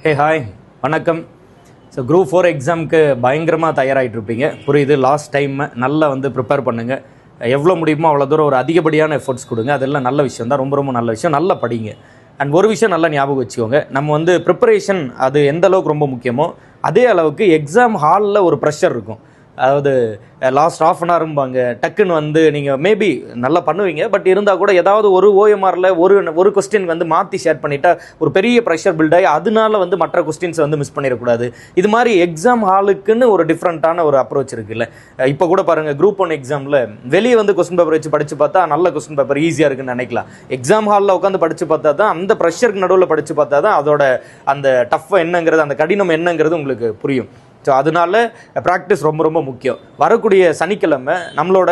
Hey hi வணக்கம். So group 4 எக்ஸாமுக்கு பயங்கரமாக தயாராகிட்டு இருப்பீங்க, புரியுது. லாஸ்ட் டைம் நல்லா ப்ரிப்பேர் பண்ணுங்கள். எவ்வளோ முடியுமோ அவ்வளோ தூரம் ஒரு அதிகப்படியான எஃபர்ட்ஸ் கொடுங்க. அதெல்லாம் நல்ல விஷயம் தான், ரொம்ப ரொம்ப நல்ல விஷயம். நல்லா படிங்க. அண்ட் ஒரு விஷயம் நல்லா ஞாபகம் வச்சுக்கோங்க, நம்ம ப்ரிப்பரேஷன் அது எந்த அளவுக்கு ரொம்ப முக்கியமோ அதே அளவுக்கு எக்ஸாம் ஹாலில் ஒரு ப்ரெஷர் இருக்கும். அதாவது லாஸ்ட் ஆஃப் அன் ஹவரும்பாங்க, டக்குன்னு நீங்கள் மேபி நல்லா பண்ணுவீங்க, பட் இருந்தால் கூட ஏதாவது ஒரு ஓஎம்ஆரில் ஒரு கொஸ்டின் மாற்றி ஷேர் பண்ணிட்டா ஒரு பெரிய ப்ரெஷர் பில்ட் ஆகி அதனால மற்ற கொஸ்டின்ஸ் மிஸ் பண்ணிடக்கூடாது. இது மாதிரி எக்ஸாம் ஹாலுக்குன்னு ஒரு டிஃப்ரெண்ட்டான ஒரு அப்ரோச் இருக்குல்ல. இப்போ கூட பாருங்கள், குரூப் 1 எக்ஸாமில் வெளியே கொஸ்டின் பேப்பர் வச்சு படித்து பார்த்தா நல்ல கொஸ்டின் பேப்பர் ஈஸியாக இருக்குன்னு நினைக்கலாம். எக்ஸாம் ஹாலில் உட்காந்து படித்து பார்த்தா தான், அந்த ப்ரெஷருக்கு நடுவில் படித்து பார்த்தா தான் அதோட அந்த டஃப் என்னங்கிறது, அந்த கடினம் என்னங்கிறது உங்களுக்கு புரியும். ஸோ அதனால ப்ராக்டிஸ் ரொம்ப ரொம்ப முக்கியம். வரக்கூடிய சனிக்கிழமை நம்மளோட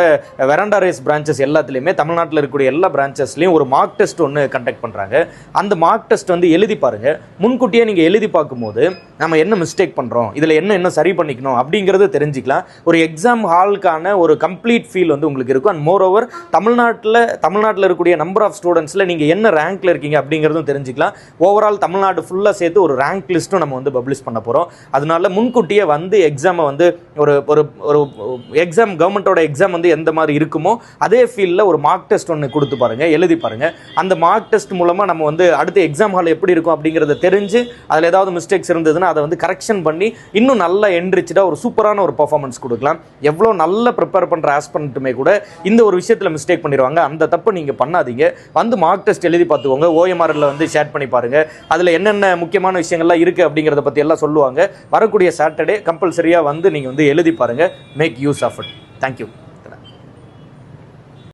வெராண்டா ரேஸ் பிரான்ச்சஸ் எல்லாத்துலேயுமே, தமிழ்நாட்டில் இருக்கக்கூடிய எல்லா பிரான்ச்சஸ்லையும் ஒரு மார்க் டெஸ்ட் ஒன்று கண்டக்ட் பண்ணுறாங்க. அந்த மார்க் டெஸ்ட் எழுதி பாருங்கள். முன்கூட்டியே நீங்கள் எழுதி பார்க்கும்போது நம்ம என்ன மிஸ்டேக் பண்ணுறோம், இதில் என்ன சரி பண்ணிக்கணும் அப்படிங்கிறது தெரிஞ்சுக்கலாம். ஒரு எக்ஸாம் ஹாலுக்கான ஒரு கம்ப்ளீட் ஃபீல் உங்களுக்கு இருக்கும். அண்ட் மோர் ஓவர் தமிழ்நாட்டில் இருக்கக்கூடிய நம்பர் ஆஃப் ஸ்டூடெண்ட்ஸில் நீங்கள் என்ன ரேங்க்கில் இருக்கீங்க அப்படிங்கிறதும் தெரிஞ்சுக்கலாம். ஓவரால் தமிழ்நாடு ஃபுல்லாக சேர்த்து ஒரு ரேங்க் லிஸ்ட்டும் நம்ம பப்ளிஷ் பண்ண போகிறோம். அதனால முன்கூட்டியே எக்ஸாமை ஒரு ஒரு எக்ஸாம், கவர்மெண்ட்டோட எக்ஸாம் எந்த மாதிரி இருக்குமோ அதே ஃபீல்டில் ஒரு மார்க் டெஸ்ட் ஒன்று கொடுத்து பாருங்கள், எழுதி பாருங்கள். அந்த மார்க் டெஸ்ட் மூலமாக நம்ம அடுத்த எக்ஸாம் ஹால் எப்படி இருக்கும் அப்படிங்கிறத தெரிஞ்சு அதில் ஏதாவது மிஸ்டேக்ஸ் இருந்ததுன்னா அதை கரெக்ஷன் பண்ணி இன்னும் நல்லா என்ரிச்சாக ஒரு சூப்பரான ஒரு பர்ஃபார்மன்ஸ் கொடுக்கலாம். எவ்வளோ நல்ல ப்ரிப்பேர் பண்ணுற ஆஸ்பிரண்ட்டுமே கூட இந்த ஒரு விஷயத்தில் மிஸ்டேக் பண்ணிடுவாங்க. அந்த தப்பு நீங்கள் பண்ணாதீங்க. மார்க் டெஸ்ட் எழுதி பார்த்துக்கோங்க. ஓஎம்ஆரில் ஷேர் பண்ணி பாருங்கள். அதில் என்னென்ன முக்கியமான விஷயங்கள்லாம் இருக்குது அப்படிங்கிறத பற்றி எல்லாம் சொல்லுவாங்க. வரக்கூடிய சாட்டர்டே கம்பல்சரியாக நீங்கள் எழுதி பாருங்கள். Make use of it. Thank you.